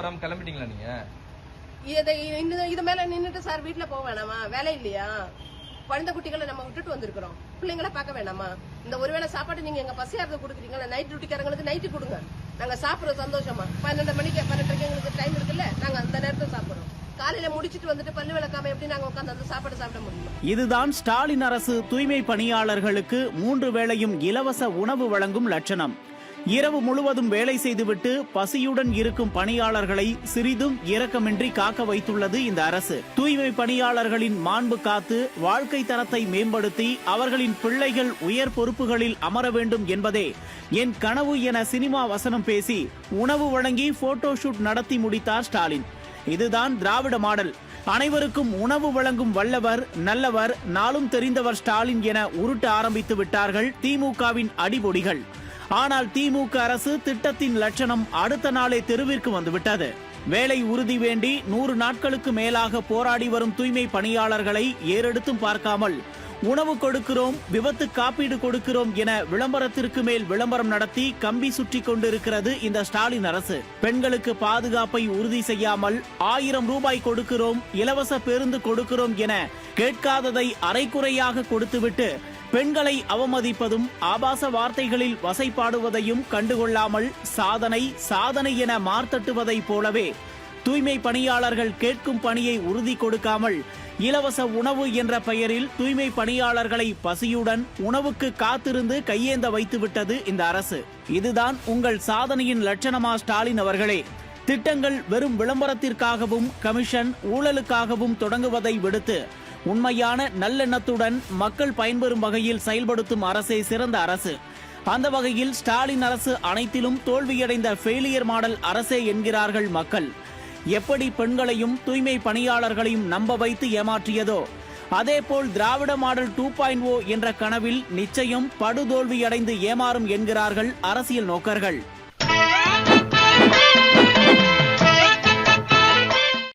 வராம கிளம்பிட்டீங்களா நீங்க? இது மேல நின்னுட்டு சார் வீட்டுல போக வேணாமா? வேலை இல்லையா? குழந்தை குட்டிகளை நம்ம விட்டுட்டு வந்திருக்கிறோம். பிள்ளைங்களை பார்க்க வேணாமா? இந்த ஒருவேளை சாப்பாடு நீங்க எங்க பசியாரத்தை கொடுக்குறீங்களா? நைட் டியூட்டிக்காரங்களுக்கு நைட்டு கொடுங்க. நாங்க சாப்பிடுறோம் சந்தோஷமா. 12 மணிக்கு 12:30 எங்களுக்கு டைம் இருக்குல்ல, நாங்க அந்த நேரத்தில் சாப்பிடுறோம். காலையில முடிச்சிட்டு வந்துட்டு பல்லு விளக்காம எப்படி நாங்க உட்காந்து அந்த சாப்பாடு சாப்பிட முடியும்? இதுதான் ஸ்டாலின் அரசு தூய்மை பணியாளர்களுக்கு 3 வேளையும் இலவச உணவு வழங்கும் லட்சணம். இரவு முழுவதும் வேலை செய்துவிட்டு பசியுடன் இருக்கும் பணியாளர்களை சிறிதும் இரக்கமின்றி காக்க வைத்துள்ளது இந்த அரசு. தூய்மை பணியாளர்களின் மாண்பு காத்து வாழ்க்கை தரத்தை மேம்படுத்தி அவர்களின் பிள்ளைகள் உயர் பொறுப்புகளில் அமர வேண்டும் என்பதே என் கனவு என சினிமா வசனம் பேசி உணவு வழங்கி போட்டோ ஷூட் நடத்தி முடித்தார் ஸ்டாலின். இதுதான் திராவிட மாடல். அனைவருக்கும் உணவு வழங்கும் வல்லவர், நல்லவர், நாளும் தெரிந்தவர் ஸ்டாலின் என உருட்ட ஆரம்பித்து விட்டார்கள் திமுகவின் அடிபொடிகள். ஆனால் திமுக அரசு திட்டத்தின் லட்சணம் அடுத்த நாளே தெருவிற்கு வந்துவிட்டது. வேலை உறுதி வேண்டி 100 நாட்களுக்கு மேலாக போராடி வரும் தூய்மை பணியாளர்களை ஏறெடுத்தும் பார்க்காமல் உணவு கொடுக்கிறோம், விபத்து காப்பீடு கொடுக்கிறோம் என விளம்பரத்திற்கு மேல் விளம்பரம் நடத்தி கம்பி சுற்றி கொண்டிருக்கிறது இந்த ஸ்டாலின் அரசு. பெண்களுக்கு பாதுகாப்பை உறுதி செய்யாமல் 1000 ரூபாய் கொடுக்கிறோம், இலவச பேருந்து கொடுக்கிறோம் என கேட்காததை அரைக்குறையாக கொடுத்துவிட்டு பெண்களை அவமதிப்பதும் ஆபாச வார்த்தைகளில் வசைப்பாடுவதையும் கண்டுகொள்ளாமல் சாதனை சாதனை என மார்த்தட்டுவதைப் போலவே தூய்மை பணியாளர்கள் கேட்கும் பணியை உறுதி கொடுக்காமல் இலவச உணவு என்ற பெயரில் தூய்மை பணியாளர்களை பசியுடன் உணவுக்கு காத்திருந்து கையேந்த வைத்துவிட்டது இந்த அரசு. இதுதான் உங்கள் சாதனையின் லட்சணமா ஸ்டாலின் அவர்களே? திட்டங்கள் வெறும் விளம்பரத்திற்காகவும் கமிஷன் ஊழலுக்காகவும் தொடங்குவதை விடுத்து உண்மையான நல்லெண்ணத்துடன் மக்கள் பயன்பெறும் வகையில் செயல்படுத்தும் அரசே சிறந்த அரசு. அந்த வகையில் ஸ்டாலின் அரசு அனைத்திலும் தோல்வியடைந்த ஃபெயிலியர் மாடல் அரசே என்கிறார்கள் மக்கள். எப்படி பெண்களையும் தூய்மை பணியாளர்களையும் நம்ப வைத்து ஏமாற்றியதோ அதேபோல் திராவிட மாடல் 2.0 என்ற கனவில் நிச்சயம் படுதோல்வியடைந்து ஏமாறும் என்கிறார்கள் அரசியல் நோக்கர்கள்.